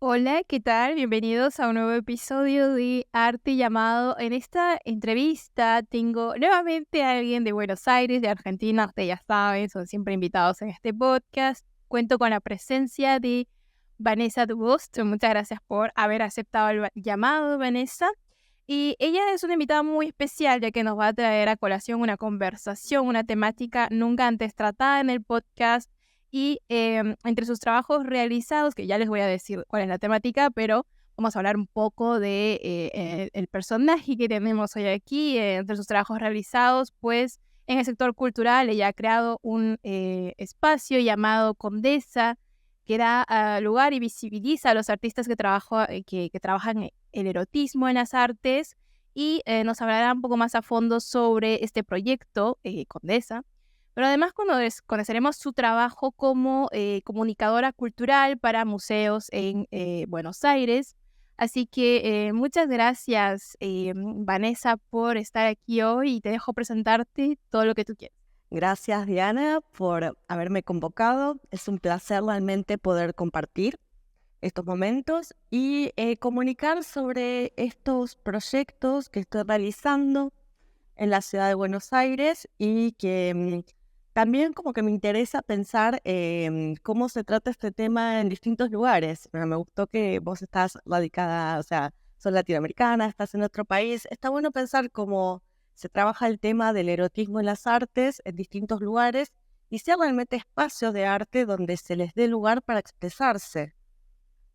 Hola, ¿qué tal? Bienvenidos a un nuevo episodio de Arte Llamado. En esta entrevista tengo nuevamente a alguien de Buenos Aires, de Argentina. Ustedes ya saben, son siempre invitados en este podcast. Cuento con la presencia de Vanessa Dubost. Muchas gracias por haber aceptado el llamado, Vanessa. Y ella es una invitada muy especial, ya que nos va a traer a colación una conversación, una temática nunca antes tratada en el podcast. Y entre sus trabajos realizados, que ya les voy a decir cuál es la temática, pero vamos a hablar un poco de el personaje que tenemos hoy aquí. Entre sus trabajos realizados, pues en el sector cultural ella ha creado un espacio llamado Condesa, que da lugar y visibiliza a los artistas que trabajan el erotismo en las artes, y nos hablará un poco más a fondo sobre este proyecto, Condesa. Pero además conoceremos su trabajo como comunicadora cultural para museos en Buenos Aires. Así que muchas gracias, Vanessa, por estar aquí hoy, y te dejo presentarte todo lo que tú quieras. Gracias, Diana, por haberme convocado. Es un placer realmente poder compartir estos momentos y comunicar sobre estos proyectos que estoy realizando en la ciudad de Buenos Aires y que también como que me interesa pensar cómo se trata este tema en distintos lugares. Me gustó que vos estás radicada, o sea, sos latinoamericana, estás en otro país. Está bueno pensar cómo se trabaja el tema del erotismo en las artes en distintos lugares y si hay realmente espacios de arte donde se les dé lugar para expresarse.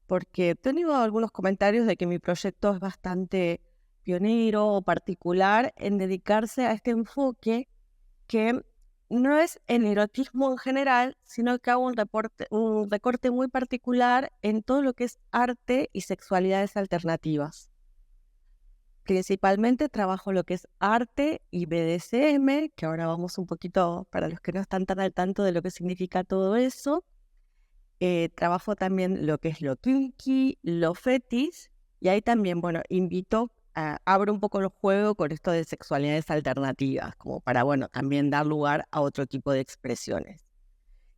Porque he tenido algunos comentarios de que mi proyecto es bastante pionero o particular en dedicarse a este enfoque que no es el erotismo en general, sino que hago un recorte muy particular en todo lo que es arte y sexualidades alternativas. Principalmente trabajo lo que es arte y BDSM, que ahora vamos un poquito para los que no están tan al tanto de lo que significa todo eso. Trabajo también lo que es lo kinky, lo fetish, y ahí también, bueno, abro un poco el juego con esto de sexualidades alternativas, como para, bueno, también dar lugar a otro tipo de expresiones.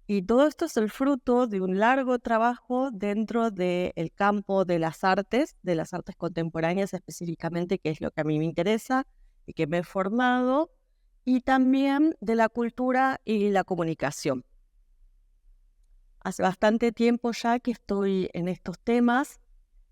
Y todo esto es el fruto de un largo trabajo dentro del campo de las artes contemporáneas específicamente, que es lo que a mí me interesa y que me he formado, y también de la cultura y la comunicación. Hace bastante tiempo ya que estoy en estos temas.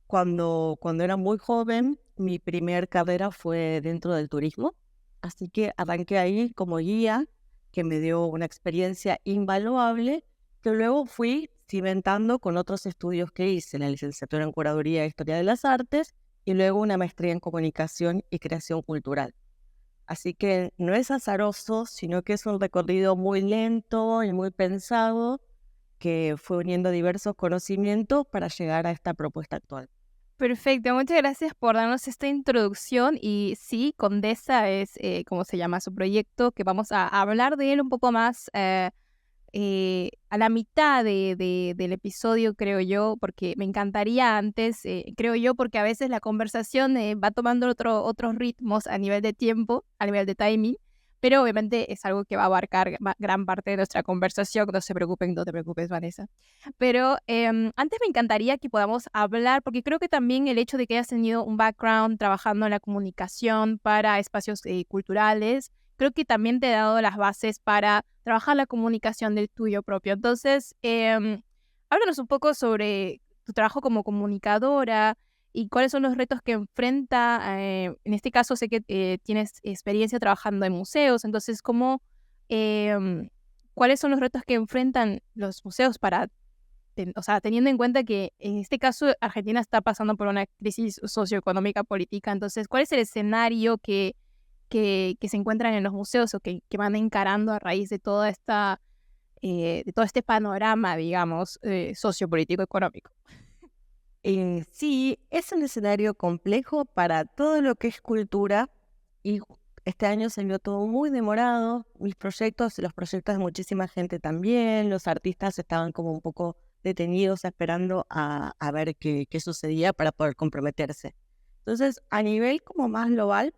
Cuando era muy joven, mi primer carrera fue dentro del turismo, así que arranqué ahí como guía, que me dio una experiencia invaluable, que luego fui cimentando con otros estudios que hice, la licenciatura en Curaduría e Historia de las Artes, y luego una maestría en Comunicación y Creación Cultural. Así que no es azaroso, sino que es un recorrido muy lento y muy pensado, que fue uniendo diversos conocimientos para llegar a esta propuesta actual. Perfecto, muchas gracias por darnos esta introducción. Y sí, Condesa es como se llama su proyecto, que vamos a hablar de él un poco más a la mitad del episodio, creo yo, porque me encantaría antes, creo yo, porque a veces la conversación va tomando otros ritmos a nivel de tiempo, a nivel de timing, pero obviamente es algo que va a abarcar gran parte de nuestra conversación. No se preocupen, no te preocupes, Vanessa. Pero antes me encantaría que podamos hablar, porque creo que también el hecho de que hayas tenido un background trabajando en la comunicación para espacios culturales, creo que también te ha dado las bases para trabajar la comunicación del tuyo propio. Entonces, háblanos un poco sobre tu trabajo como comunicadora y cuáles son los retos que enfrenta. En este caso, sé que tienes experiencia trabajando en museos. Entonces, em, ¿cuáles son los retos que enfrentan los museos para, o sea, teniendo en cuenta que en este caso Argentina está pasando por una crisis socioeconómica política? Entonces, ¿cuál es el escenario que se encuentran en los museos, o que van encarando a raíz de toda de todo este panorama, digamos, sociopolítico económico? Sí, es un escenario complejo para todo lo que es cultura y este año se vio todo muy demorado. Mis proyectos, los proyectos de muchísima gente también, los artistas estaban como un poco detenidos esperando a ver qué sucedía para poder comprometerse. Entonces, a nivel como más global,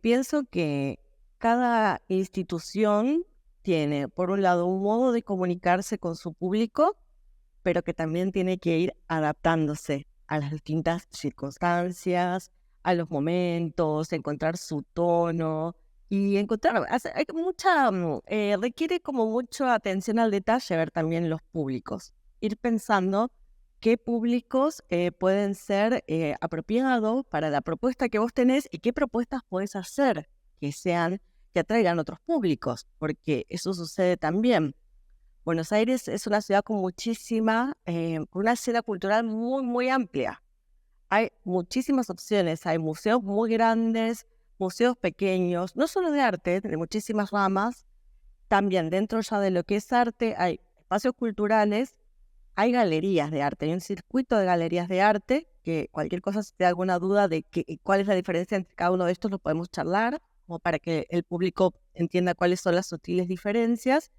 pienso que cada institución tiene, por un lado, un modo de comunicarse con su público pero que también tiene que ir adaptándose a las distintas circunstancias, a los momentos, encontrar su tono y encontrar, hay mucha, requiere como mucha atención al detalle ver también los públicos, ir pensando qué públicos pueden ser apropiados para la propuesta que vos tenés y qué propuestas podés hacer que atraigan otros públicos, porque eso sucede también. Buenos Aires es una ciudad con con una escena cultural muy, muy amplia. Hay muchísimas opciones, hay museos muy grandes, museos pequeños, no solo de arte, de muchísimas ramas. También dentro ya de lo que es arte hay espacios culturales, hay galerías de arte, hay un circuito de galerías de arte, que cualquier cosa, si te da alguna duda de cuál es la diferencia entre cada uno de estos, lo podemos charlar, como para que el público entienda cuáles son las sutiles diferencias.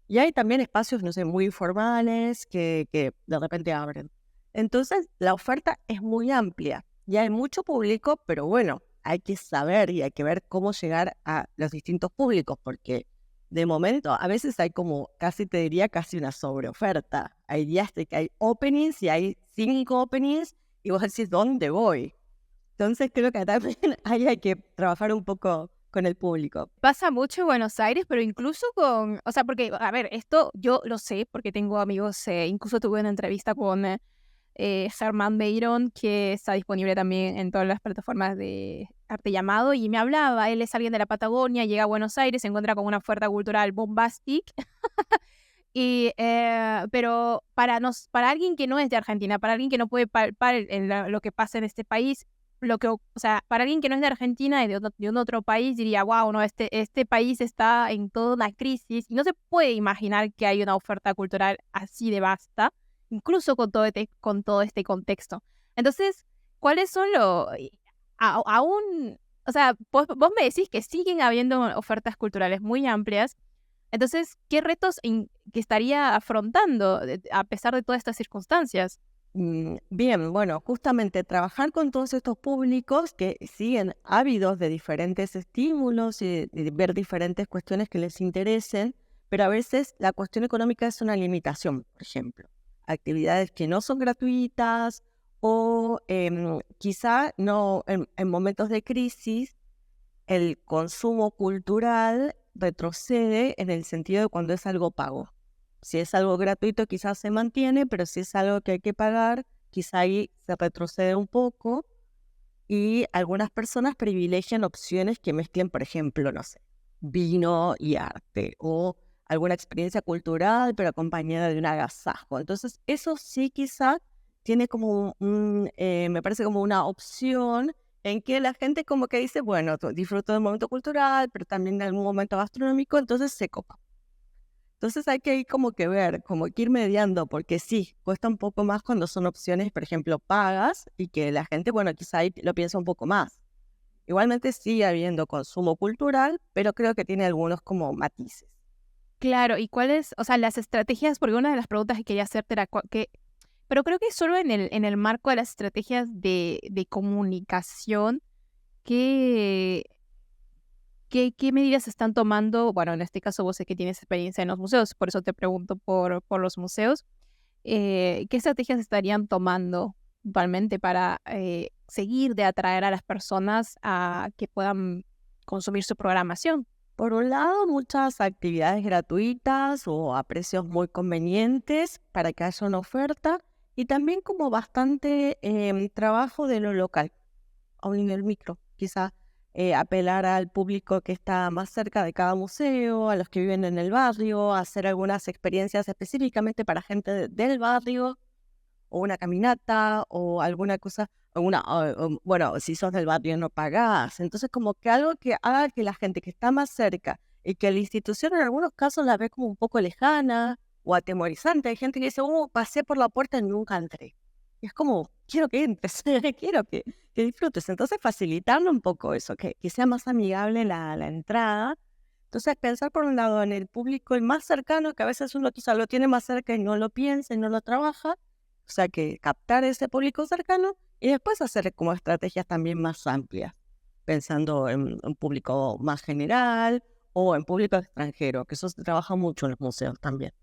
Y hay también espacios, no sé, muy informales que de repente abren. Entonces, la oferta es muy amplia y hay mucho público, pero bueno, hay que saber y hay que ver cómo llegar a los distintos públicos, porque de momento a veces hay como, casi te diría, casi una sobreoferta. Hay días de que hay openings y hay 5 openings y vos decís, ¿dónde voy? Entonces, creo que también ahí hay que trabajar un poco con el público. Pasa mucho en Buenos Aires, pero incluso con, o sea, porque, a ver, esto yo lo sé porque tengo amigos, incluso tuve una entrevista con Germán Beiron, que está disponible también en todas las plataformas de arte llamado, y me hablaba, él es alguien de la Patagonia, llega a Buenos Aires, se encuentra con una oferta cultural bombastic, pero para alguien que no es de Argentina, para alguien que no puede palpar lo que pasa en este país, o sea, para alguien que no es de Argentina y de un otro país, diría, wow, no, este país está en toda una crisis y no se puede imaginar que hay una oferta cultural así de vasta, incluso con todo este contexto. Entonces, ¿cuáles son aún, o sea, vos me decís que siguen habiendo ofertas culturales muy amplias? Entonces, ¿qué retos que estaría afrontando a pesar de todas estas circunstancias? Bien, bueno, justamente trabajar con todos estos públicos que siguen ávidos de diferentes estímulos y de ver diferentes cuestiones que les interesen, pero a veces la cuestión económica es una limitación, por ejemplo. Actividades que no son gratuitas o quizá no en momentos de crisis el consumo cultural retrocede en el sentido de cuando es algo pago. Si es algo gratuito, quizás se mantiene, pero si es algo que hay que pagar, quizá ahí se retrocede un poco y algunas personas privilegian opciones que mezclen, por ejemplo, no sé, vino y arte o alguna experiencia cultural, pero acompañada de un agasajo. Entonces, eso sí quizá tiene como me parece como una opción en que la gente como que dice, bueno, disfruto del momento cultural, pero también de algún momento gastronómico, entonces se copa. Entonces hay que ir como que ver, como que ir mediando, porque sí, cuesta un poco más cuando son opciones, por ejemplo, pagas y que la gente, bueno, quizá ahí lo piensa un poco más. Igualmente sigue habiendo consumo cultural, pero creo que tiene algunos como matices. Claro, ¿y cuáles, o sea, las estrategias? Porque una de las preguntas que quería hacerte era pero creo que solo en el marco de las estrategias de comunicación, ¿qué, qué medidas están tomando? Bueno, en este caso vos sé que tienes experiencia en los museos, por eso te pregunto por los museos. ¿Qué estrategias estarían tomando actualmente para seguir de atraer a las personas a que puedan consumir su programación? Por un lado, muchas actividades gratuitas o a precios muy convenientes para que haya una oferta y también como bastante trabajo de lo local o en el micro, quizá apelar al público que está más cerca de cada museo, a los que viven en el barrio, hacer algunas experiencias específicamente para gente del barrio o una caminata o alguna cosa, bueno, si sos del barrio no pagás. Entonces, como que algo que haga que la gente que está más cerca y que la institución en algunos casos la ve como un poco lejana o atemorizante. Hay gente que dice, pasé por la puerta y nunca entré. Y es como, quiero que entres, quiero que disfrutes. Entonces, facilitarle un poco eso, que sea más amigable la entrada. Entonces, pensar por un lado en el público el más cercano, que a veces uno quizá lo tiene más cerca y no lo piensa y no lo trabaja. O sea, que captar ese público cercano y después hacer como estrategias también más amplias, pensando en un público más general o en público extranjero, que eso se trabaja mucho en los museos también.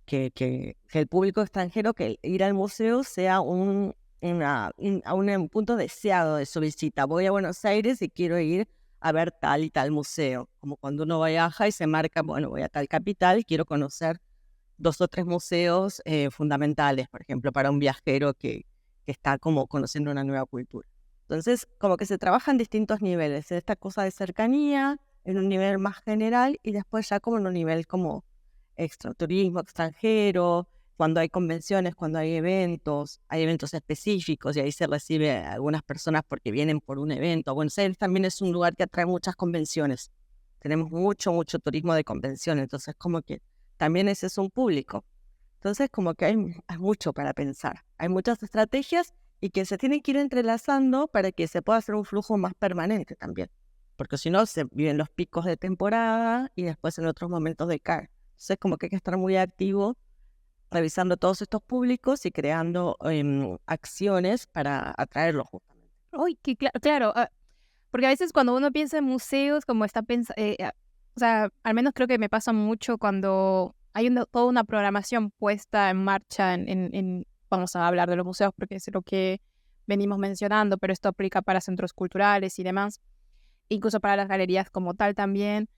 que el público extranjero, que ir al museo sea un punto deseado de su visita. Voy a Buenos Aires y quiero ir a ver tal y tal museo. Como cuando uno viaja y se marca, bueno, voy a tal capital y quiero conocer 2 o 3 museos fundamentales, por ejemplo, para un viajero que está como conociendo una nueva cultura. Entonces, como que se trabaja en distintos niveles, esta cosa de cercanía, en un nivel más general y después ya como en un nivel como turismo extranjero, cuando hay convenciones, cuando hay eventos específicos y ahí se recibe a algunas personas porque vienen por un evento. Buenos Aires también es un lugar que atrae muchas convenciones. Tenemos mucho turismo de convenciones, entonces como que también ese es un público. Entonces como que hay mucho para pensar, hay muchas estrategias y que se tienen que ir entrelazando para que se pueda hacer un flujo más permanente también. Porque si no, se viven los picos de temporada y después en otros momentos decae. Entonces como que hay que estar muy activo revisando todos estos públicos y creando acciones para atraerlos justamente. Uy, claro, porque a veces cuando uno piensa en museos, como está pensando, o sea, al menos creo que me pasa mucho cuando hay toda una programación puesta en marcha vamos a hablar de los museos porque es lo que venimos mencionando, pero esto aplica para centros culturales y demás, incluso para las galerías como tal también.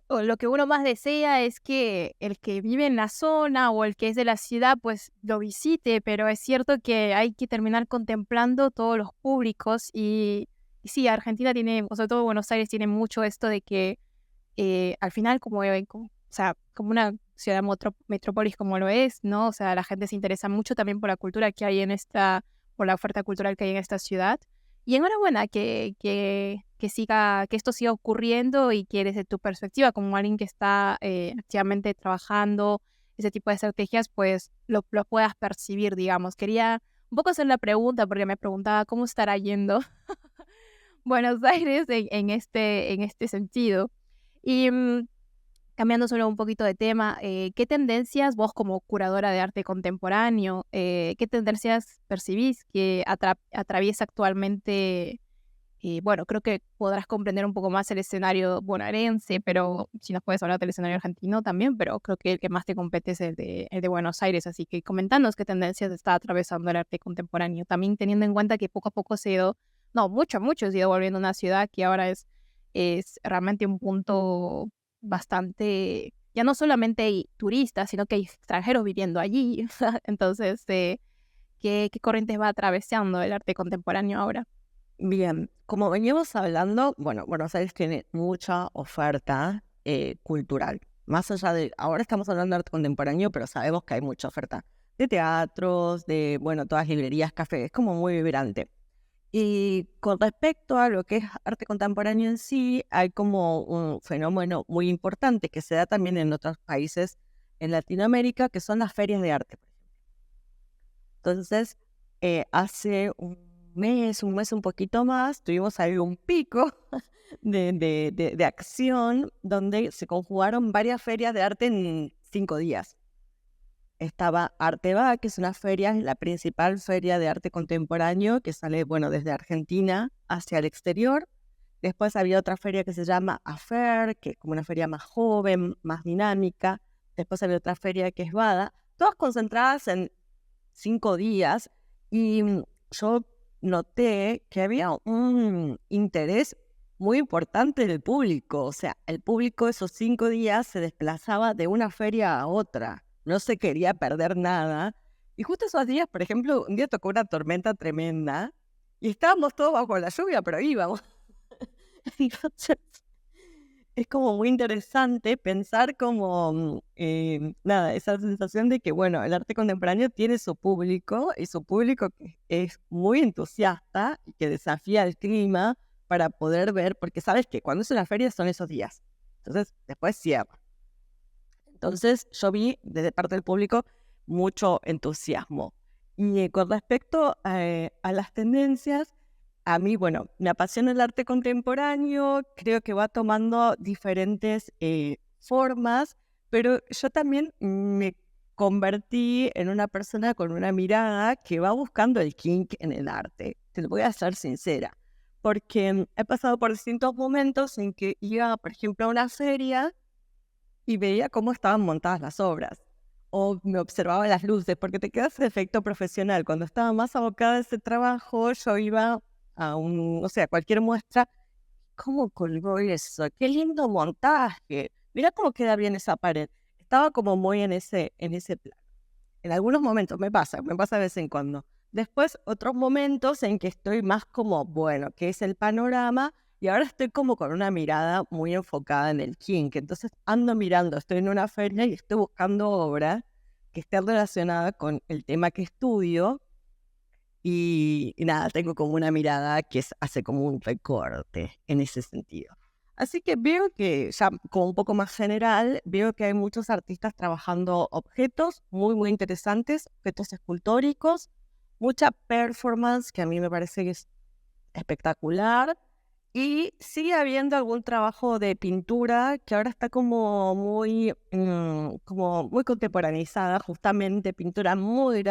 O lo que uno más desea es que el que vive en la zona o el que es de la ciudad pues lo visite, pero es cierto que hay que terminar contemplando todos los públicos y sí, Argentina tiene, o sobre todo Buenos Aires tiene mucho esto de que al final o sea, como una ciudad metrópolis como lo es, ¿no? O sea, la gente se interesa mucho también por la cultura que hay por la oferta cultural que hay en esta ciudad. Y enhorabuena que esto siga ocurriendo y que desde tu perspectiva, como alguien que está activamente trabajando ese tipo de estrategias, pues lo puedas percibir, digamos. Quería un poco hacer la pregunta porque me preguntaba cómo estará yendo Buenos Aires en este sentido. Y cambiando solo un poquito de tema, ¿qué tendencias vos como curadora de arte contemporáneo, qué tendencias percibís que atraviesa actualmente? Bueno, creo que podrás comprender un poco más el escenario bonaerense, pero si nos puedes hablar del escenario argentino también, pero creo que el que más te compete es el de Buenos Aires, así que comentanos qué tendencias está atravesando el arte contemporáneo, también teniendo en cuenta que poco a poco mucho se ha ido volviendo una ciudad que ahora es realmente un punto bastante, ya no solamente hay turistas, sino que hay extranjeros viviendo allí. Entonces, ¿qué corrientes va atravesando el arte contemporáneo ahora? Bien, como veníamos hablando, bueno, Buenos Aires tiene mucha oferta cultural. Más allá de, ahora estamos hablando de arte contemporáneo, pero sabemos que hay mucha oferta de teatros, de, bueno, todas librerías, cafés, es como muy vibrante. Y con respecto a lo que es arte contemporáneo en sí, hay como un fenómeno muy importante que se da también en otros países en Latinoamérica, que son las ferias de arte. Entonces, hace un mes un poquito más, tuvimos ahí un pico de acción donde se conjugaron varias ferias de arte en 5 días. Estaba Arteba, que es una feria, es la principal feria de arte contemporáneo que sale, bueno, desde Argentina hacia el exterior. Después había otra feria que se llama Afer, que es como una feria más joven, más dinámica. Después había otra feria que es Bada, todas concentradas en 5 días. Y yo noté que había un interés muy importante del público. O sea, el público esos 5 días se desplazaba de una feria a otra. No se quería perder nada. Y justo esos días, por ejemplo, un día tocó una tormenta tremenda y estábamos todos bajo la lluvia, pero íbamos. Entonces, es como muy interesante pensar como, nada, esa sensación de que, bueno, el arte contemporáneo tiene su público y su público que es muy entusiasta y que desafía el clima para poder ver, porque sabes que cuando es una feria son esos días. Entonces, después cierra. Entonces, yo vi desde parte del público mucho entusiasmo. Y con respecto a las tendencias, a mí, bueno, me apasiona el arte contemporáneo, creo que va tomando diferentes formas, pero yo también me convertí en una persona con una mirada que va buscando el kink en el arte. Te lo voy a ser sincera, porque he pasado por distintos momentos en que iba, por ejemplo, a una feria y veía cómo estaban montadas las obras. o me observaba las luces, porque te quedas en efecto profesional. Cuando estaba más abocada a ese trabajo, yo iba a o sea, cualquier muestra. ¿Cómo colgó eso? Qué lindo montaje. Mirá cómo queda bien esa pared. Estaba como muy en ese plan. En algunos momentos me pasa de vez en cuando. Después, otros momentos en que estoy más como, bueno, ¿qué es el panorama? Y ahora estoy como con una mirada muy enfocada en el kink. Entonces ando mirando, estoy en una feria y estoy buscando obras que estén relacionadas con el tema que estudio y nada, tengo como una mirada que hace como un recorte en ese sentido. Así que veo que, ya como un poco más general, veo que hay muchos artistas trabajando objetos muy, muy interesantes, objetos escultóricos, mucha performance, que a mí me parece que es espectacular. Y sigue habiendo algún trabajo de pintura que ahora está como muy contemporaneizada, justamente pintura muy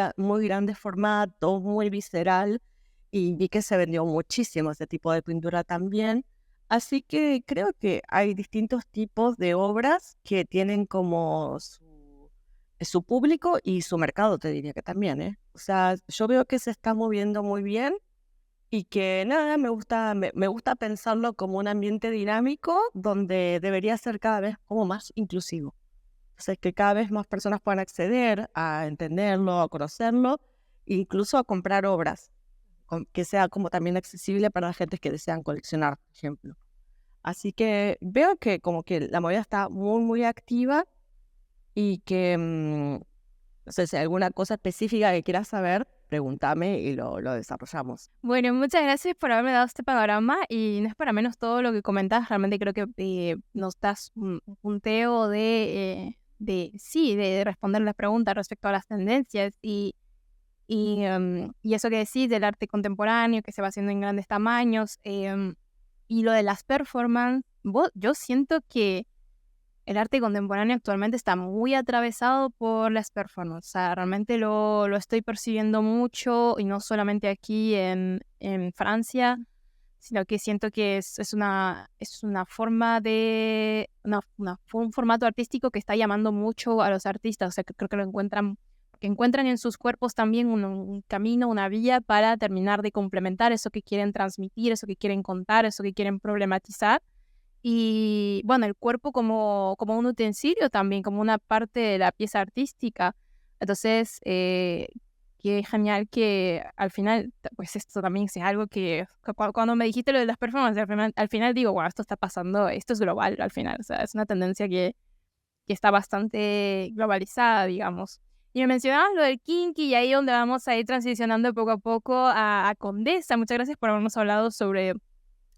grandes formatos, muy visceral, y vi que se vendió muchísimo ese tipo de pintura también. Así que creo que hay distintos tipos de obras que tienen como su público y su mercado, te diría que también, ¿eh? O sea, yo veo que se está moviendo muy bien y que nada, me gusta pensarlo como un ambiente dinámico donde debería ser cada vez como más inclusivo. O sea, que cada vez más personas puedan acceder a entenderlo, a conocerlo, incluso a comprar obras, que sea como también accesible para la gente que desean coleccionar, por ejemplo. Así que veo que como que la movida está muy, muy activa y que, no sé, si hay alguna cosa específica que quieras saber, pregúntame y lo desarrollamos. Bueno, muchas gracias por haberme dado este panorama y no es para menos todo lo que comentas. Realmente creo que nos das un punteo sí, de responder las preguntas respecto a las tendencias y eso que decís del arte contemporáneo que se va haciendo en grandes tamaños y lo de las performances. Yo siento que el arte contemporáneo actualmente está muy atravesado por las performances. O sea, realmente lo estoy percibiendo mucho y no solamente aquí en Francia, sino que siento que es una forma un formato artístico que está llamando mucho a los artistas. O sea, que creo que encuentran en sus cuerpos también un camino, una vía para terminar de complementar eso que quieren transmitir, eso que quieren contar, eso que quieren problematizar. Y bueno, el cuerpo como un utensilio también, como una parte de la pieza artística. Entonces, qué genial que al final, pues esto también es algo que cuando me dijiste lo de las performances, al final digo, wow, esto está pasando, esto es global al final. O sea, es una tendencia que está bastante globalizada, digamos. Y me mencionabas lo del kinky y ahí donde vamos a ir transicionando poco a poco a Condesa. Muchas gracias por habernos hablado sobre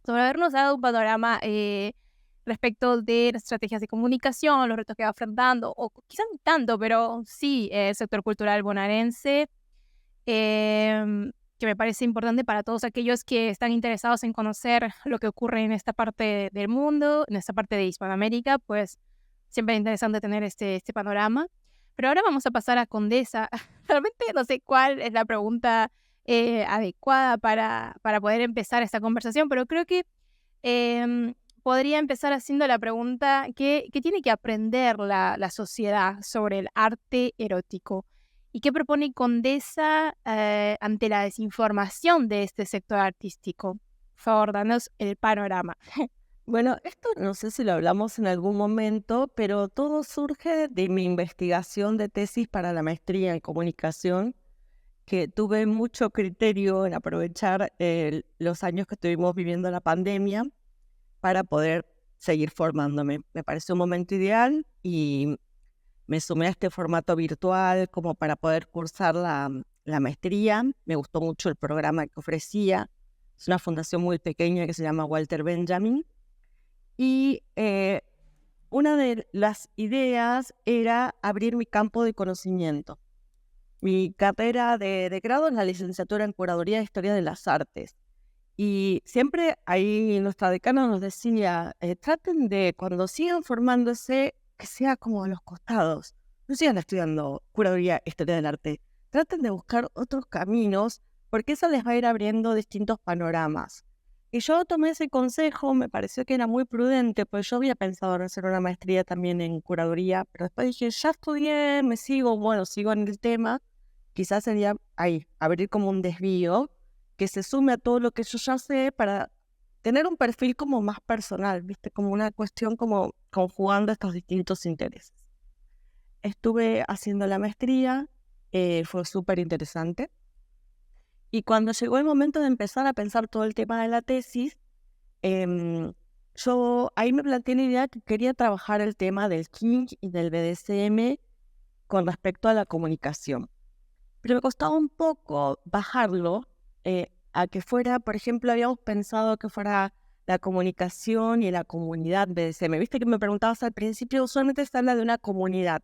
habernos dado un panorama respecto de las estrategias de comunicación, los retos que va enfrentando, o quizás no tanto, pero sí el sector cultural bonaerense, que me parece importante para todos aquellos que están interesados en conocer lo que ocurre en esta parte del mundo, en esta parte de Hispanoamérica, pues siempre es interesante tener este panorama. Pero ahora vamos a pasar a Condesa. Realmente no sé cuál es la pregunta adecuada para poder empezar esta conversación, pero creo que podría empezar haciendo la pregunta, ¿qué tiene que aprender la sociedad sobre el arte erótico? ¿Y qué propone Condesa ante la desinformación de este sector artístico? Por favor, danos el panorama. Bueno, esto no sé si lo hablamos en algún momento, pero todo surge de mi investigación de tesis para la maestría en comunicación, que tuve mucho criterio en aprovechar los años que estuvimos viviendo la pandemia para poder seguir formándome. Me pareció un momento ideal y me sumé a este formato virtual como para poder cursar la maestría. Me gustó mucho el programa que ofrecía. Es una fundación muy pequeña que se llama Walter Benjamin. Y una de las ideas era abrir mi campo de conocimiento. Mi carrera de grado es la licenciatura en Curaduría de Historia de las Artes. Y siempre ahí nuestra decana nos decía, traten de, cuando sigan formándose, que sea como a los costados. No sigan estudiando Curaduría de Historia del Arte. Traten de buscar otros caminos, porque eso les va a ir abriendo distintos panoramas. Y yo tomé ese consejo, me pareció que era muy prudente, pues yo había pensado en hacer una maestría también en curaduría, pero después dije, ya estudié, me sigo, bueno, sigo en el tema, quizás sería ahí, abrir como un desvío que se sume a todo lo que yo ya sé para tener un perfil como más personal, ¿viste? Como una cuestión como conjugando estos distintos intereses. Estuve haciendo la maestría, fue súper interesante. Y cuando llegó el momento de empezar a pensar todo el tema de la tesis, yo ahí me planteé la idea que quería trabajar el tema del kink y del BDSM con respecto a la comunicación. Pero me costaba un poco bajarlo a que fuera, por ejemplo, habíamos pensado que fuera la comunicación y la comunidad BDSM. Viste que me preguntabas al principio, usualmente se habla de una comunidad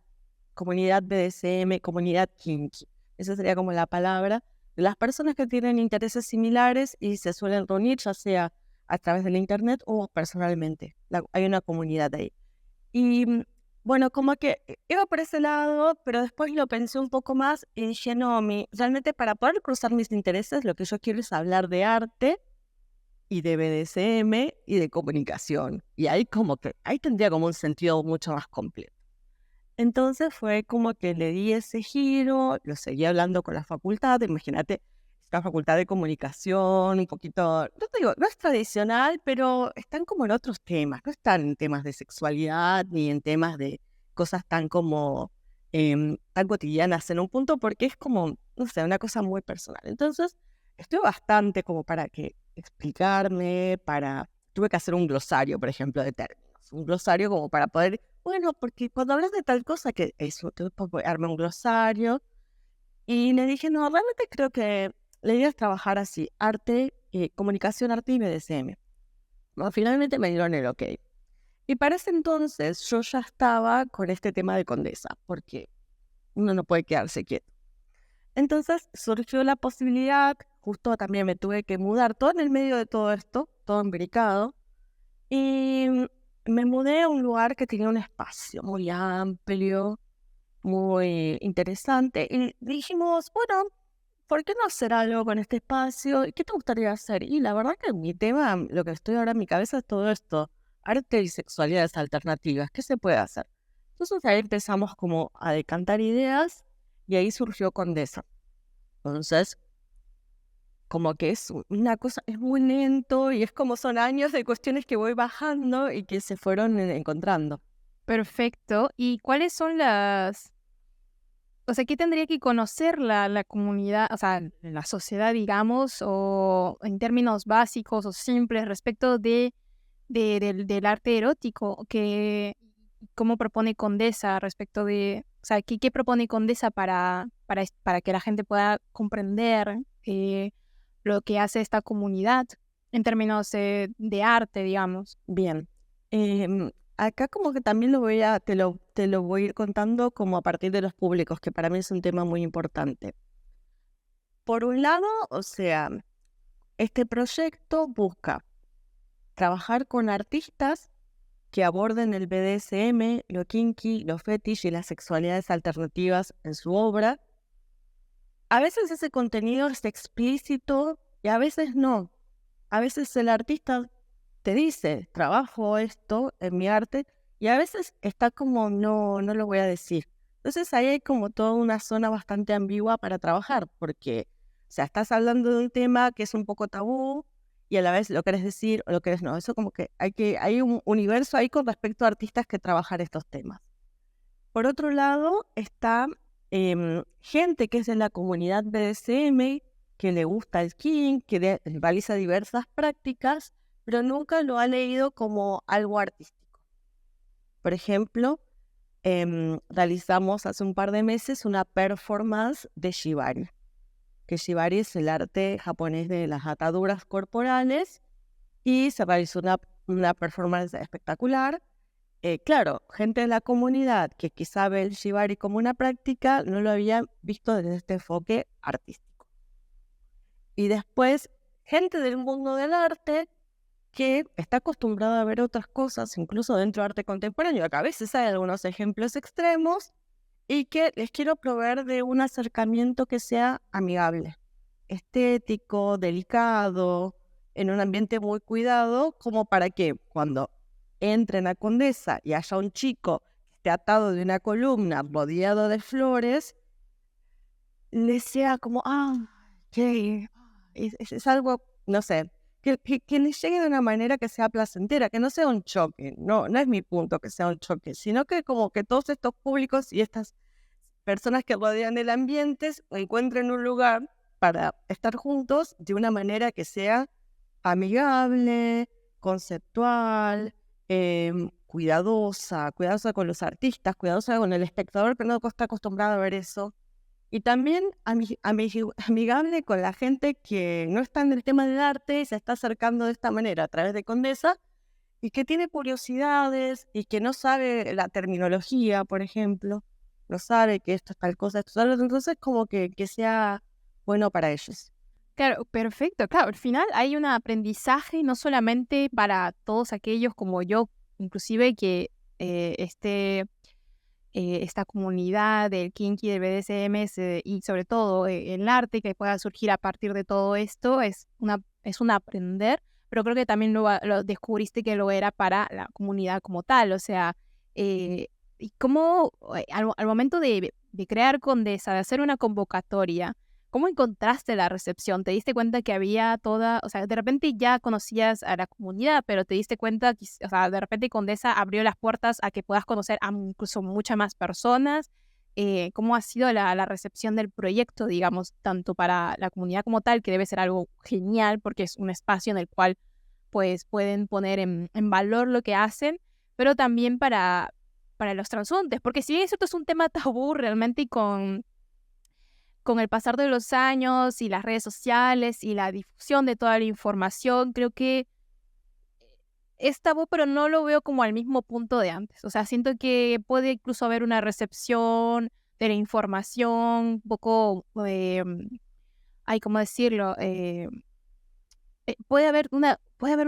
BDSM, comunidad kinky. Esa sería como la palabra de las personas que tienen intereses similares y se suelen reunir, ya sea a través del internet o personalmente. Hay una comunidad ahí. Y bueno, como que iba por ese lado, pero después lo pensé un poco más y dije, no, realmente para poder cruzar mis intereses, lo que yo quiero es hablar de arte y de BDSM y de comunicación. Y ahí como que, ahí tendría como un sentido mucho más completo. Entonces fue como que le di ese giro, lo seguí hablando con la facultad, imagínate, es la facultad de comunicación, un poquito, no te digo, no es tradicional, pero están como en otros temas, no están en temas de sexualidad ni en temas de cosas tan como, tan cotidianas en un punto, porque es como, no sé, una cosa muy personal. Entonces, estuve bastante como para que explicarme, tuve que hacer un glosario, por ejemplo, de términos, un glosario como para poder bueno, porque cuando hablas de tal cosa que eso, te armé un glosario y le dije, no, realmente creo que la idea es trabajar así, arte, comunicación, arte y BDSM. Bueno, finalmente me dieron el ok. Y para ese entonces yo ya estaba con este tema de Condesa, porque uno no puede quedarse quieto. Entonces surgió la posibilidad, justo también me tuve que mudar, todo en el medio de todo esto, todo embricado, y me mudé a un lugar que tenía un espacio muy amplio, muy interesante. Y dijimos, bueno, ¿por qué no hacer algo con este espacio? ¿Y qué te gustaría hacer? Y la verdad que mi tema, lo que estoy ahora en mi cabeza es todo esto, arte y sexualidades alternativas. ¿Qué se puede hacer? Entonces ahí empezamos como a decantar ideas y ahí surgió Condesa. Entonces, como que es una cosa, es muy lento y es como son años de cuestiones que voy bajando y que se fueron encontrando. Perfecto. ¿Y cuáles son o sea, qué tendría que conocer la comunidad, o sea, la sociedad, digamos, o en términos básicos o simples respecto del arte erótico, cómo propone Condesa respecto o sea, qué propone Condesa para que la gente pueda comprender lo que hace esta comunidad en términos de arte, digamos? Bien. Acá como que también te lo voy a ir contando como a partir de los públicos, que para mí es un tema muy importante. Por un lado, o sea, este proyecto busca trabajar con artistas que aborden el BDSM, lo kinky, los fetish y las sexualidades alternativas en su obra. A veces ese contenido es explícito y a veces no. A veces el artista te dice, trabajo esto en mi arte, y a veces está como, no, no lo voy a decir. Entonces ahí hay como toda una zona bastante ambigua para trabajar, porque, o sea, estás hablando de un tema que es un poco tabú, y a la vez lo querés decir o lo querés no. Eso como que hay un universo ahí con respecto a artistas que trabajar estos temas. Por otro lado, está gente que es de la comunidad BDSM, que le gusta el kink, que realiza diversas prácticas, pero nunca lo ha leído como algo artístico. Por ejemplo, realizamos hace un par de meses una performance de Shibari, que Shibari es el arte japonés de las ataduras corporales, y se realizó una performance espectacular. Claro, gente de la comunidad que quizá ve el Shibari como una práctica, no lo había visto desde este enfoque artístico. Y después, gente del mundo del arte que está acostumbrada a ver otras cosas, incluso dentro de arte contemporáneo, que a veces hay algunos ejemplos extremos, y que les quiero proveer de un acercamiento que sea amigable, estético, delicado, en un ambiente muy cuidado, como para que cuando entren a Condesa y haya un chico que esté atado de una columna rodeado de flores, les sea como, que es algo, no sé, que les llegue de una manera que sea placentera, que no sea un choque. No es mi punto que sea un choque, sino que como que todos estos públicos y estas personas que rodean el ambiente encuentren un lugar para estar juntos de una manera que sea amigable, conceptual, cuidadosa con los artistas, cuidadosa con el espectador que no está acostumbrado a ver eso. Y también amigable con la gente que no está en el tema del arte y se está acercando de esta manera a través de Condesa y que tiene curiosidades y que no sabe la terminología, por ejemplo, no sabe que esto es tal cosa, esto es tal otra, entonces como que sea bueno para ellos. Claro, perfecto. Claro, al final hay un aprendizaje no solamente para todos aquellos como yo, inclusive que esta comunidad del kinky, del BDSM y sobre todo el arte que pueda surgir a partir de todo esto es un aprender, pero creo que también lo descubriste que lo era para la comunidad como tal. O sea, y cómo al momento de crear Condesa, de hacer una convocatoria, ¿cómo encontraste la recepción? ¿Te diste cuenta que había o sea, de repente ya conocías a la comunidad, pero te diste cuenta, o sea, de repente Condesa abrió las puertas a que puedas conocer a incluso muchas más personas? ¿Cómo ha sido la recepción del proyecto, digamos, tanto para la comunidad como tal, que debe ser algo genial porque es un espacio en el cual pues pueden poner en valor lo que hacen, pero también para los transeúntes? Porque si bien esto es un tema tabú realmente y con el pasar de los años y las redes sociales y la difusión de toda la información, creo que es tabú, pero no lo veo como al mismo punto de antes. O sea, siento que puede incluso haber una recepción de la información un poco, ¿cómo decirlo? Puede haber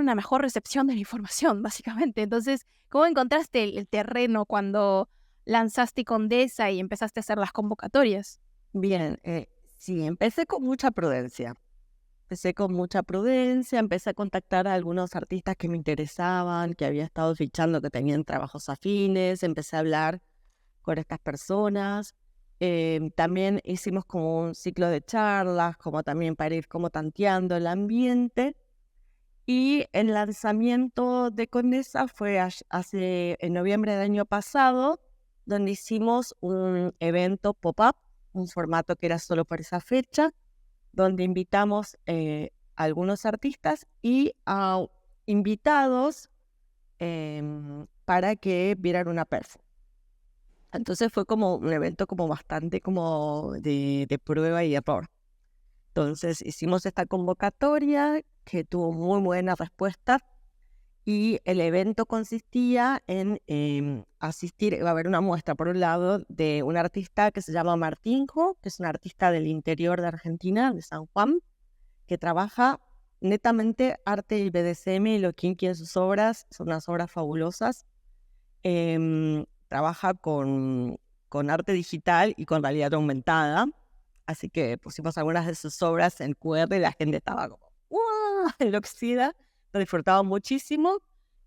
una mejor recepción de la información, básicamente. Entonces, ¿cómo encontraste el terreno cuando lanzaste Condesa y empezaste a hacer las convocatorias? Bien, sí, empecé con mucha prudencia. Empecé a contactar a algunos artistas que me interesaban, que había estado fichando, que tenían trabajos afines, empecé a hablar con estas personas. También hicimos como un ciclo de charlas, como también para ir como tanteando el ambiente. Y el lanzamiento de Condesa fue en noviembre del año pasado, donde hicimos un evento pop-up, un formato que era solo por esa fecha, donde invitamos a algunos artistas y a invitados para que vieran una performance. Entonces fue como un evento como bastante como de prueba y error. Entonces hicimos esta convocatoria que tuvo muy buena respuesta y el evento consistía en asistir, iba a haber una muestra por un lado de un artista que se llama Martinjo, que es un artista del interior de Argentina, de San Juan, que trabaja netamente arte y BDSM y lo kinky en sus obras, son unas obras fabulosas. Trabaja con arte digital y con realidad aumentada, así que pusimos algunas de sus obras en QR y la gente estaba como ¡wow! Enloquecida, lo disfrutaba muchísimo.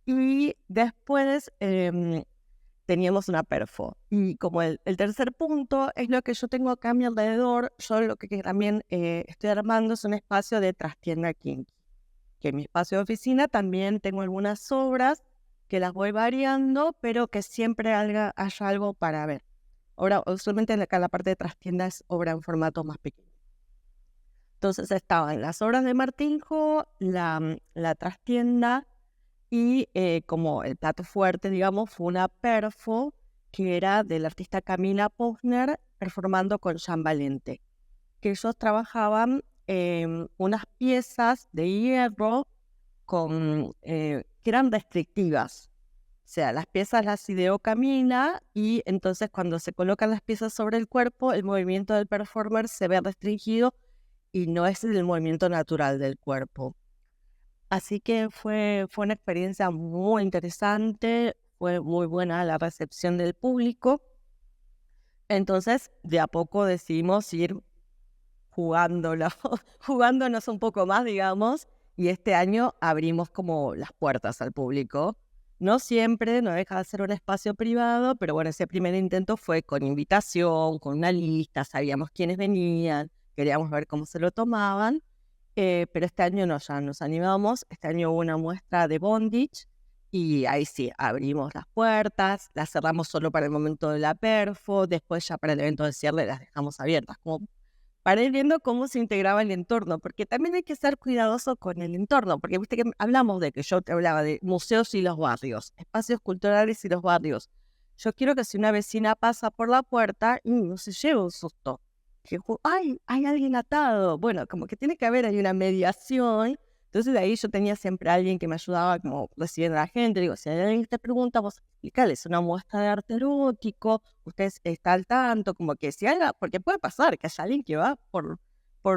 Y después teníamos una perfo. Y como el tercer punto es lo que yo tengo acá a mi alrededor, yo lo que también estoy armando es un espacio de trastienda kinky. Que en mi espacio de oficina también tengo algunas obras que las voy variando, pero que siempre haya algo para ver. Ahora, usualmente acá en la parte de trastienda es obra en formato más pequeño. Entonces estaban las obras de Martinjo, la trastienda y como el plato fuerte, digamos, fue una perfo que era del artista Camila Posner performando con Jean Valente, que ellos trabajaban unas piezas de hierro que eran restrictivas. O sea, las piezas las ideó Camila y entonces cuando se colocan las piezas sobre el cuerpo, el movimiento del performer se ve restringido y no es el movimiento natural del cuerpo. Así que fue una experiencia muy interesante, fue muy buena la recepción del público. Entonces, de a poco decidimos ir jugándonos un poco más, digamos, y este año abrimos como las puertas al público. No siempre, no deja de ser un espacio privado, pero bueno, ese primer intento fue con invitación, con una lista, sabíamos quiénes venían, queríamos ver cómo se lo tomaban, pero este año no, ya nos animamos. Este año hubo una muestra de bondage y ahí sí, abrimos las puertas, las cerramos solo para el momento de la perfo, después ya para el evento de cierre las dejamos abiertas, como para ir viendo cómo se integraba el entorno, porque también hay que ser cuidadoso con el entorno, porque viste que hablamos de que yo te hablaba de museos y los barrios, espacios culturales y los barrios. Yo quiero que si una vecina pasa por la puerta y no se lleve un susto, que ¡ay, hay alguien atado! Bueno, como que tiene que haber ahí una mediación. Entonces de ahí yo tenía siempre a alguien que me ayudaba como recibiendo a la gente. Digo, si hay alguien que te pregunta, vos explicarles una muestra de arte erótico, usted está al tanto, como que si haga, porque puede pasar que haya alguien que va por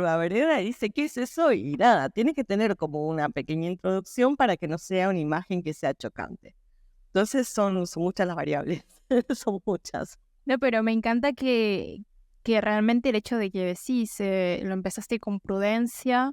la vereda y dice, ¿qué es eso? Y nada, tiene que tener como una pequeña introducción para que no sea una imagen que sea chocante. Entonces son muchas las variables, son muchas. No, pero me encanta que realmente el hecho de que sí, lo empezaste con prudencia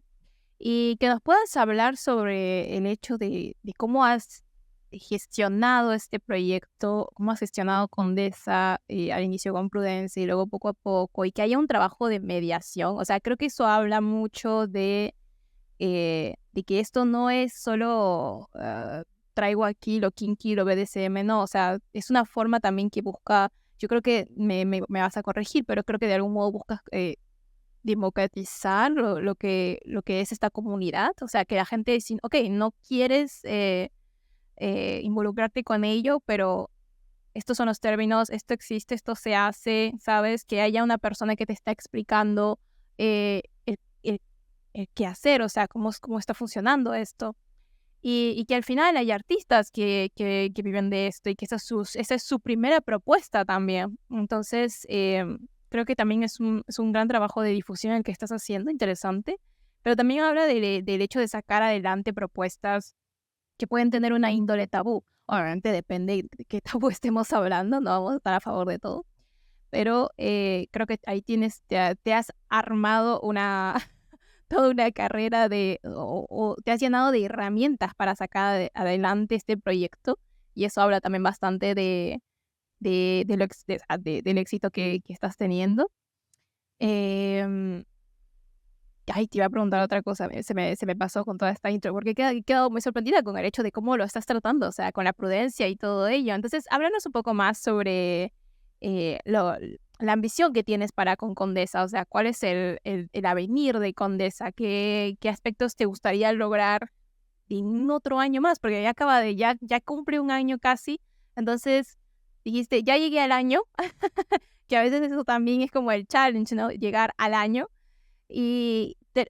y que nos puedas hablar sobre el hecho de cómo has gestionado este proyecto, cómo has gestionado Condesa al inicio con prudencia y luego poco a poco, y que haya un trabajo de mediación. O sea, creo que eso habla mucho de que esto no es solo traigo aquí lo kinky, lo BDSM, no, o sea, es una forma también que busca, yo creo que me vas a corregir, pero creo que de algún modo buscas democratizar lo que es esta comunidad, o sea, que la gente dice, ok, no quieres involucrarte con ello, pero estos son los términos, esto existe, esto se hace, ¿sabes? Que haya una persona que te está explicando el qué hacer, o sea, cómo está funcionando esto. Y que al final hay artistas que viven de esto y que esa es su primera propuesta también. Entonces, creo que también es un gran trabajo de difusión el que estás haciendo, interesante, pero también habla del hecho de sacar adelante propuestas que pueden tener una índole tabú. Obviamente depende de qué tabú estemos hablando, no vamos a estar a favor de todo, pero creo que ahí te has armado toda una carrera o te has llenado de herramientas para sacar adelante este proyecto, y eso habla también bastante del éxito que estás teniendo. Em, Ay, te iba a preguntar otra cosa, se me pasó con toda esta intro, porque he quedado muy sorprendida con el hecho de cómo lo estás tratando, o sea, con la prudencia y todo ello. Entonces, háblanos un poco más sobre la ambición que tienes para con Condesa, o sea, cuál es el avenir de Condesa, qué aspectos te gustaría lograr en otro año más, porque ya cumple un año casi. Entonces, dijiste, ya llegué al año, que a veces eso también es como el challenge, ¿no? Llegar al año.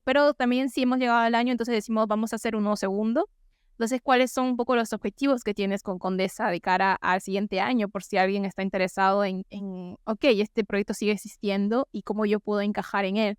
Pero también si hemos llegado al año, entonces decimos vamos a hacer uno segundo. Entonces, ¿cuáles son un poco los objetivos que tienes con Condesa de cara al siguiente año? Por si alguien está interesado ok, este proyecto sigue existiendo y cómo yo puedo encajar en él.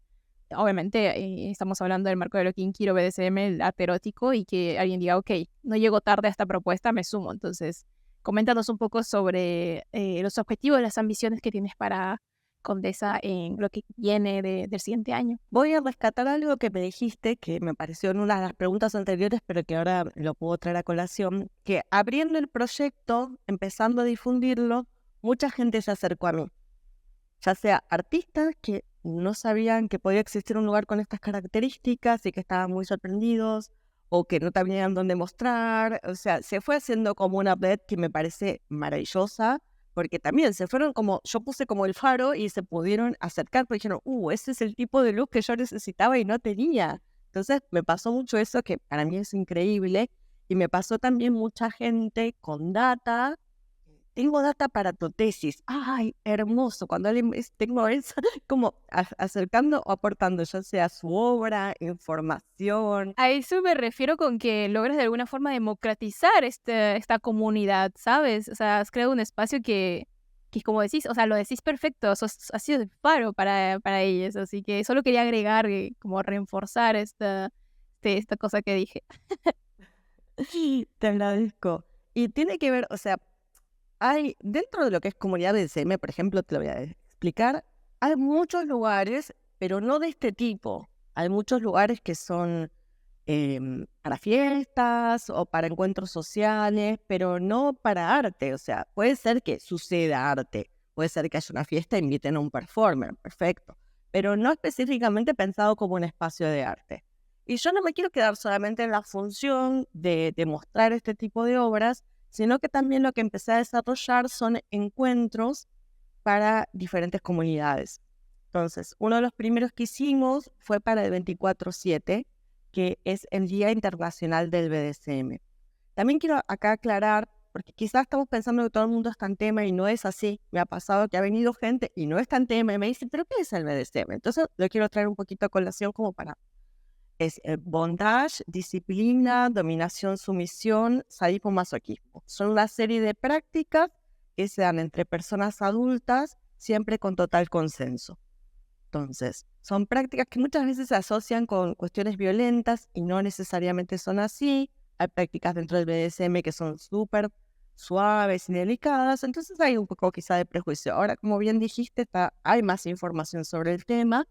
Obviamente, estamos hablando del marco de lo kinky, lo BDSM, el arte erótico, y que alguien diga, ok, no llego tarde a esta propuesta, me sumo. Entonces, coméntanos un poco sobre los objetivos, las ambiciones que tienes para Condesa en lo que viene del siguiente año. Voy a rescatar algo que me dijiste, que me pareció en una de las preguntas anteriores, pero que ahora lo puedo traer a colación, que abriendo el proyecto, empezando a difundirlo, mucha gente se acercó a mí, ya sea artistas que no sabían que podía existir un lugar con estas características y que estaban muy sorprendidos, o que no tenían dónde mostrar. O sea, se fue haciendo como una red que me parece maravillosa, porque también se fueron como, yo puse como el faro y se pudieron acercar, porque dijeron, ese es el tipo de luz que yo necesitaba y no tenía. Entonces me pasó mucho eso, que para mí es increíble, y me pasó también mucha gente con data. Tengo data para tu tesis. Ay, hermoso. Cuando alguien tengo eso, como acercando o aportando, ya sea su obra, información. A eso me refiero con que logras de alguna forma democratizar esta comunidad, ¿sabes? O sea, has creado un espacio que como decís, o sea, lo decís perfecto, has sido el faro para ellos, así que solo quería agregar, como reforzar esta cosa que dije. Te agradezco. Y tiene que ver, o sea, hay dentro de lo que es comunidad BDSM, por ejemplo, te lo voy a explicar, hay muchos lugares, pero no de este tipo. Hay muchos lugares que son para fiestas o para encuentros sociales, pero no para arte. O sea, puede ser que suceda arte, puede ser que haya una fiesta e inviten a un performer, perfecto, pero no específicamente pensado como un espacio de arte. Y yo no me quiero quedar solamente en la función de mostrar este tipo de obras, sino que también lo que empecé a desarrollar son encuentros para diferentes comunidades. Entonces, uno de los primeros que hicimos fue para el 24/7, que es el Día Internacional del BDSM. También quiero acá aclarar, porque quizás estamos pensando que todo el mundo está en tema y no es así. Me ha pasado que ha venido gente y no está en tema y me dice, ¿pero qué es el BDSM? Entonces, lo quiero traer un poquito a colación como para... Es bondage, disciplina, dominación, sumisión, sadismo, masoquismo. Son una serie de prácticas que se dan entre personas adultas, siempre con total consenso. Entonces, son prácticas que muchas veces se asocian con cuestiones violentas y no necesariamente son así. Hay prácticas dentro del BDSM que son súper suaves y delicadas, entonces hay un poco quizá de prejuicio. Ahora, como bien dijiste, hay más información sobre el tema,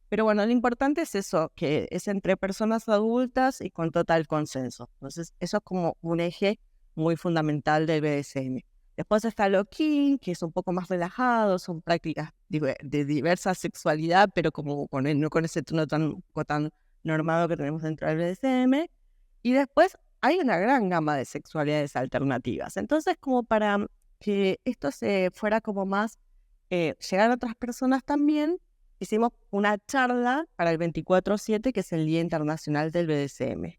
pero bueno, lo importante es eso, que es entre personas adultas y con total consenso. Entonces, eso es como un eje muy fundamental del BDSM. Después está lo kink, que es un poco más relajado, son prácticas de diversa sexualidad, pero como no con ese tono tan normado que tenemos dentro del BDSM. Y después hay una gran gama de sexualidades alternativas. Entonces, como para que esto se fuera como más, llegar a otras personas también, hicimos una charla para el 24/7, que es el Día Internacional del BDSM.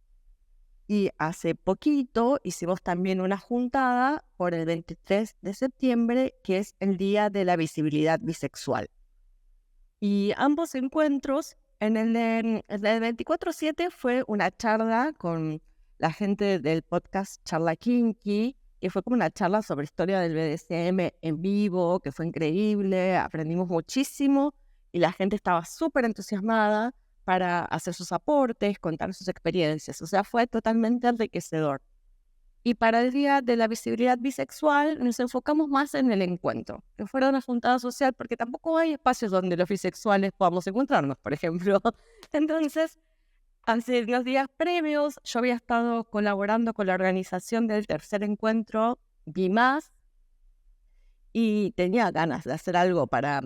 Y hace poquito hicimos también una juntada por el 23 de septiembre, que es el Día de la Visibilidad Bisexual. Y ambos encuentros, en el del 24/7 fue una charla con la gente del podcast Charla Kinky, que fue como una charla sobre historia del BDSM en vivo, que fue increíble, aprendimos muchísimo y la gente estaba súper entusiasmada para hacer sus aportes, contar sus experiencias. O sea, fue totalmente enriquecedor. Y para el Día de la Visibilidad Bisexual nos enfocamos más en el encuentro, que fuera una juntada social, porque tampoco hay espacios donde los bisexuales podamos encontrarnos, por ejemplo. Entonces, hace unos días previos, yo había estado colaborando con la organización del tercer encuentro BIMAS y tenía ganas de hacer algo para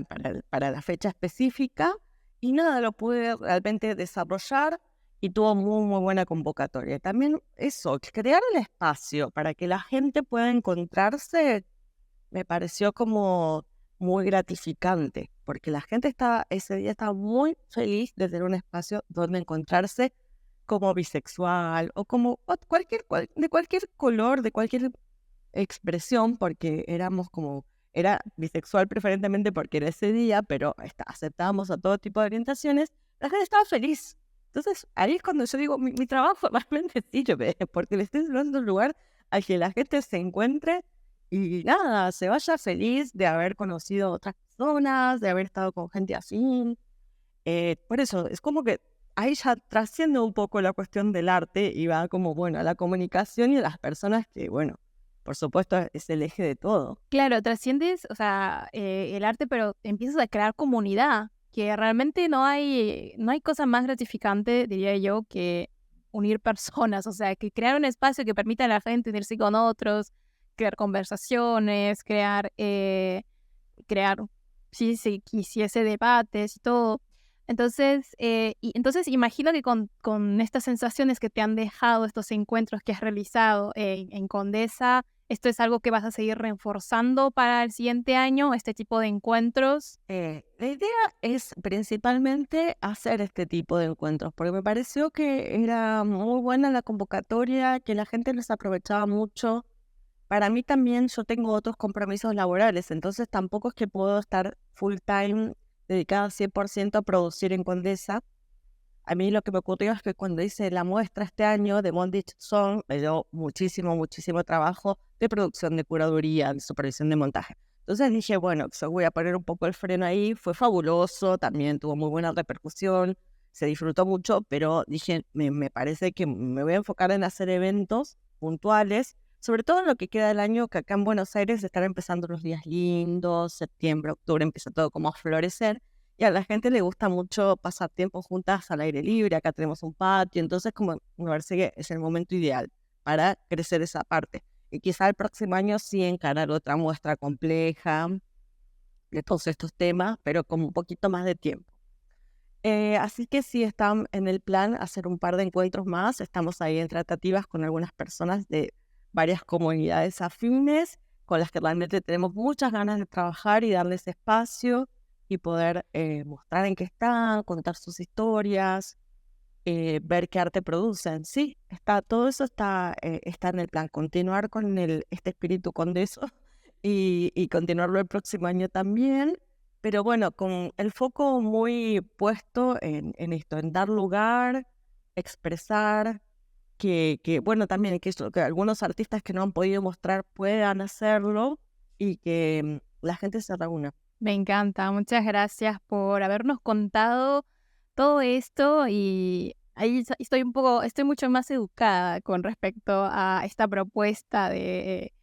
la fecha específica y nada, lo pude realmente desarrollar y tuvo muy, muy buena convocatoria. También eso, crear el espacio para que la gente pueda encontrarse, me pareció como muy gratificante, porque la gente ese día estaba muy feliz de tener un espacio donde encontrarse como bisexual o como de cualquier color, de cualquier expresión, porque era bisexual preferentemente porque era ese día, pero aceptábamos a todo tipo de orientaciones, la gente estaba feliz. Entonces, ahí es cuando yo digo, mi trabajo realmente sirve, porque le estoy dando un lugar al que la gente se encuentre y nada, se vaya feliz de haber conocido otras personas, de haber estado con gente así. Por eso, es como que ahí ya trasciende un poco la cuestión del arte y va como, bueno, a la comunicación y a las personas que, bueno, por supuesto es el eje de todo. Claro, trasciendes, o sea, el arte, pero empiezas a crear comunidad, que realmente no hay cosa más gratificante, diría yo, que unir personas, o sea, que crear un espacio que permita a la gente unirse con otros, crear conversaciones, crear, si se quisiese, debates y todo. Entonces imagino que con estas sensaciones que te han dejado estos encuentros que has realizado en Condesa, ¿esto es algo que vas a seguir reforzando para el siguiente año, este tipo de encuentros? La idea es principalmente hacer este tipo de encuentros, porque me pareció que era muy buena la convocatoria, que la gente los aprovechaba mucho. Para mí también yo tengo otros compromisos laborales, entonces tampoco es que puedo estar full time dedicada 100% a producir en Condesa. A mí lo que me ocurrió es que cuando hice la muestra este año de Bondage Song, me dio muchísimo, muchísimo trabajo de producción, de curaduría, de supervisión de montaje. Entonces dije, bueno, yo voy a poner un poco el freno ahí. Fue fabuloso, también tuvo muy buena repercusión, se disfrutó mucho, pero dije, me parece que me voy a enfocar en hacer eventos puntuales, sobre todo en lo que queda del año, que acá en Buenos Aires están empezando los días lindos, septiembre, octubre, empieza todo como a florecer. Y a la gente le gusta mucho pasar tiempo juntas al aire libre, acá tenemos un patio, entonces como me parece que es el momento ideal para crecer esa parte. Y quizá el próximo año sí encarar otra muestra compleja de todos estos temas, pero con un poquito más de tiempo. Así que sí están en el plan hacer un par de encuentros más. Estamos ahí en tratativas con algunas personas de varias comunidades afines, con las que realmente tenemos muchas ganas de trabajar y darles espacio y poder mostrar en qué están, contar sus historias, ver qué arte producen. Sí, todo eso está en el plan. Continuar con este espíritu condeso y continuarlo el próximo año también. Pero bueno, con el foco muy puesto en esto, en dar lugar, expresar, bueno, también que algunos artistas que no han podido mostrar puedan hacerlo y que la gente se reúna. Me encanta, muchas gracias por habernos contado todo esto y ahí estoy mucho más educada con respecto a esta propuesta de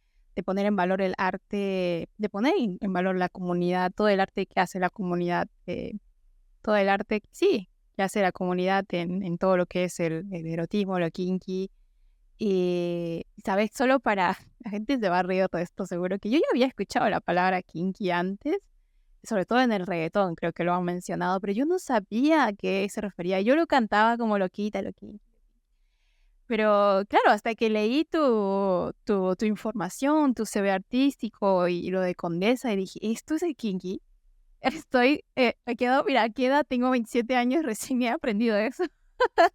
poner en valor el arte, de poner en valor la comunidad, todo el arte que hace la comunidad, todo el arte, sí, que hace la comunidad en todo lo que es el erotismo, lo kinky. Y, ¿sabes? Solo para la gente se va a reír de todo esto, seguro que yo ya había escuchado la palabra kinky antes, sobre todo en el reggaetón, creo que lo han mencionado, pero yo no sabía a qué se refería. Yo lo cantaba como loquita, loquita. Pero claro, hasta que leí tu información, tu CV artístico y lo de Condesa, y dije, ¿esto es el kinky? Mira, ¿a qué edad tengo? 27 años, recién he aprendido eso.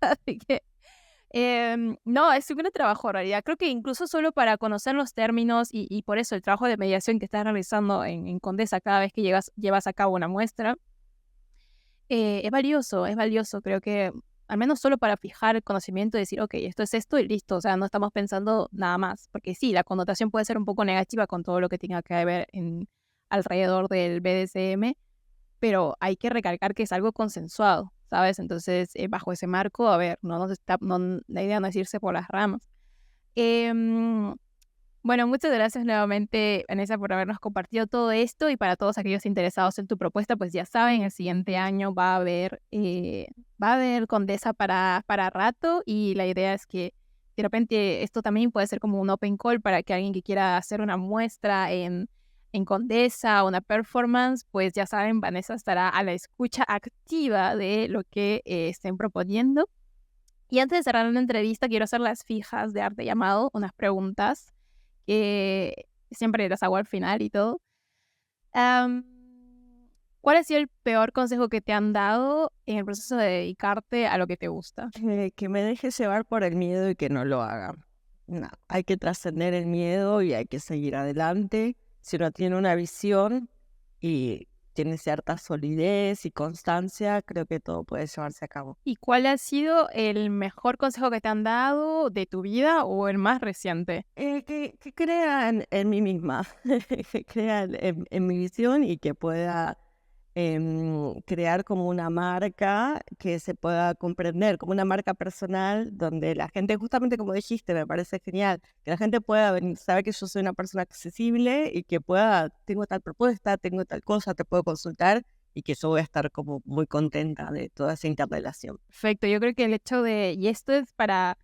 Así que no, es un gran trabajo en realidad. Creo que incluso solo para conocer los términos y por eso el trabajo de mediación que estás realizando en Condesa cada vez que llevas a cabo una muestra, es valioso. Creo que al menos solo para fijar el conocimiento y decir, ok, esto es esto y listo. O sea, no estamos pensando nada más. Porque sí, la connotación puede ser un poco negativa con todo lo que tenga que ver alrededor del BDSM, pero hay que recalcar que es algo consensuado, ¿sabes? Entonces, bajo ese marco, a ver, la idea no es irse por las ramas. Em, bueno, muchas gracias nuevamente, Vanessa, por habernos compartido todo esto y para todos aquellos interesados en tu propuesta, pues ya saben, el siguiente año va a haber Condesa para rato y la idea es que de repente esto también puede ser como un open call para que alguien que quiera hacer una muestra en Condesa, una performance, pues ya saben, Vanessa estará a la escucha activa de lo que estén proponiendo. Y antes de cerrar la entrevista, quiero hacer las fijas de Arte Llamado, unas preguntas que siempre las hago al final y todo. Am, ¿Cuál ha sido el peor consejo que te han dado en el proceso de dedicarte a lo que te gusta? Que me deje llevar por el miedo y que no lo haga. No, hay que trascender el miedo y hay que seguir adelante. Si uno tiene una visión y tiene cierta solidez y constancia, creo que todo puede llevarse a cabo. ¿Y cuál ha sido el mejor consejo que te han dado de tu vida o el más reciente? Que crea en mí misma, que crea en mi visión y que pueda crear como una marca que se pueda comprender, como una marca personal donde la gente, justamente como dijiste, me parece genial, que la gente pueda venir, saber que yo soy una persona accesible y que tengo tal propuesta, tengo tal cosa, te puedo consultar y que yo voy a estar como muy contenta de toda esa interrelación. Perfecto, yo creo que el hecho y esto es para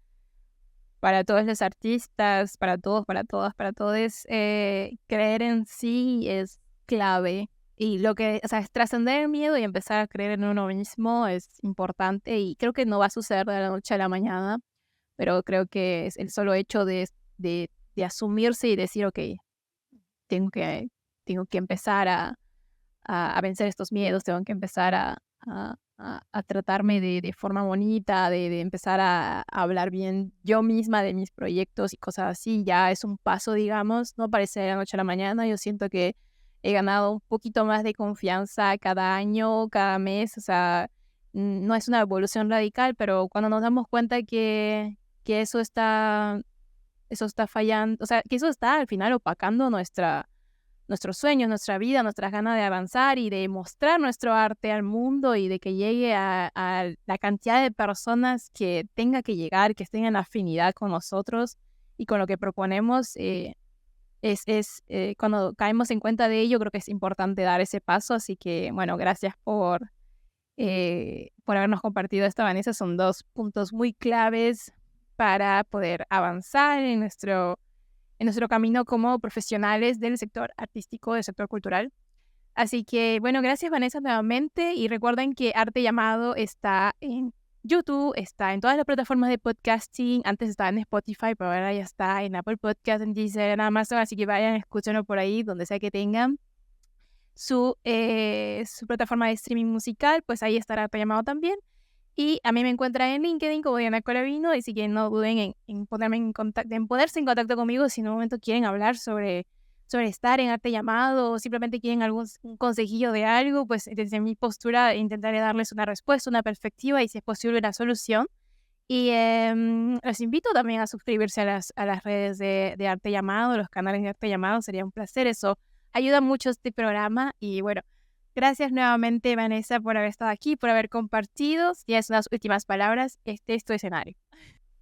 todos los artistas, para todos, para todas, para todos, creer en sí es clave. Y o sea, es trascender el miedo y empezar a creer en uno mismo es importante y creo que no va a suceder de la noche a la mañana, pero creo que es el solo hecho de asumirse y decir, ok, tengo que, tengo que empezar a vencer estos miedos, tengo que empezar a tratarme de forma bonita, de empezar a hablar bien yo misma de mis proyectos y cosas así, ya es un paso, digamos, no parece de la noche a la mañana, yo siento que he ganado un poquito más de confianza cada año, cada mes, o sea, no es una evolución radical, pero cuando nos damos cuenta que eso está fallando, o sea, que eso está al final opacando nuestros sueños, nuestra vida, nuestras ganas de avanzar y de mostrar nuestro arte al mundo y de que llegue a la cantidad de personas que tenga que llegar, que estén en afinidad con nosotros y con lo que proponemos, cuando caemos en cuenta de ello, creo que es importante dar ese paso. Así que, bueno, gracias por habernos compartido esto, Vanessa. Son 2 puntos muy claves para poder avanzar en nuestro camino como profesionales del sector artístico, del sector cultural. Así que, bueno, gracias, Vanessa, nuevamente. Y recuerden que Arte Llamado está en YouTube, está en todas las plataformas de podcasting. Antes estaba en Spotify, pero ahora ya está en Apple Podcast, en Deezer, en Amazon. Así que vayan, escúchenlo por ahí, donde sea que tengan su plataforma de streaming musical, pues ahí estará Arte Llamado también. Y a mí me encuentran en LinkedIn como Diana Coravino, así que no duden en ponerse en contacto conmigo si en un momento quieren hablar sobre estar en Arte Llamado o simplemente quieren un consejillo de algo. Pues desde mi postura intentaré darles una respuesta, una perspectiva y si es posible una solución. Y los invito también a suscribirse a las redes de Arte Llamado, los canales de Arte Llamado. Sería un placer, eso ayuda mucho este programa. Y bueno, gracias nuevamente, Vanessa, por haber estado aquí, por haber compartido. Si tienes unas últimas palabras, este es tu escenario.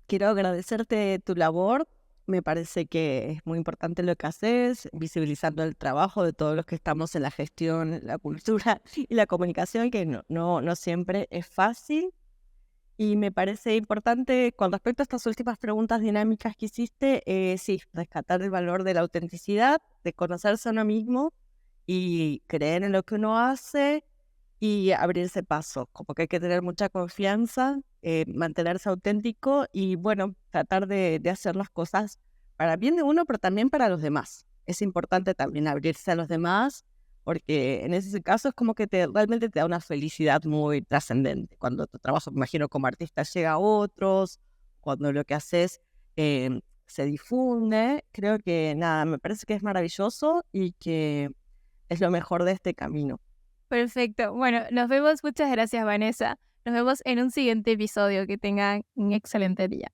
Quiero agradecerte tu labor. Me parece que es muy importante lo que haces, visibilizando el trabajo de todos los que estamos en la gestión, la cultura y la comunicación, que no siempre es fácil. Y me parece importante, con respecto a estas últimas preguntas dinámicas que hiciste, sí, rescatar el valor de la autenticidad, de conocerse a uno mismo y creer en lo que uno hace y abrirse paso. Como que hay que tener mucha confianza, mantenerse auténtico y, bueno, tratar de hacer las cosas para bien de uno, pero también para los demás. Es importante también abrirse a los demás, porque en ese caso es como que realmente te da una felicidad muy trascendente. Cuando tu trabajo, me imagino, como artista llega a otros, cuando lo que haces se difunde, creo que nada, me parece que es maravilloso y que es lo mejor de este camino. Perfecto. Bueno, nos vemos. Muchas gracias, Vanessa. Nos vemos en un siguiente episodio. Que tengan un excelente día.